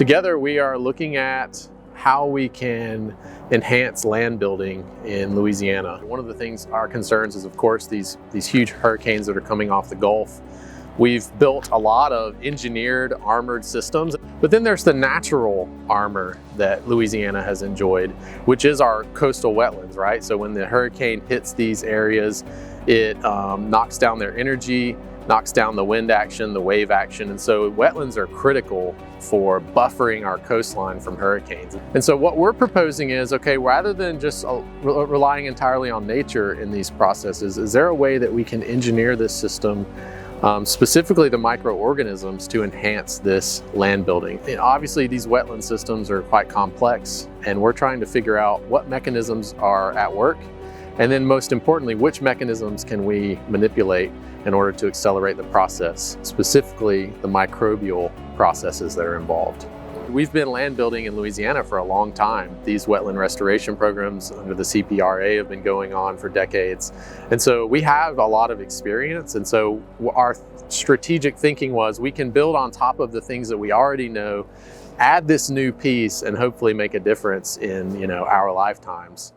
Together we are looking at how we can enhance land building in Louisiana. One of the things, our concerns is of course these huge hurricanes that are coming off the Gulf. We've built a lot of engineered armored systems, but then there's the natural armor that Louisiana has enjoyed, which is our coastal wetlands, right? So when the hurricane hits these areas, it knocks down their energy, knocks down the wind action, the wave action, and so wetlands are critical for buffering our coastline from hurricanes. And so what we're proposing is, okay, rather than just relying entirely on nature in these processes, is there a way that we can engineer this system, specifically the microorganisms, to enhance this land building? And obviously these wetland systems are quite complex, and we're trying to figure out what mechanisms are at work, and then most importantly, which mechanisms can we manipulate in order to accelerate the process, specifically the microbial processes that are involved. We've been land building in Louisiana for a long time. These wetland restoration programs under the CPRA have been going on for decades. And so we have a lot of experience. And so our strategic thinking was we can build on top of the things that we already know, add this new piece, and hopefully make a difference in our lifetimes.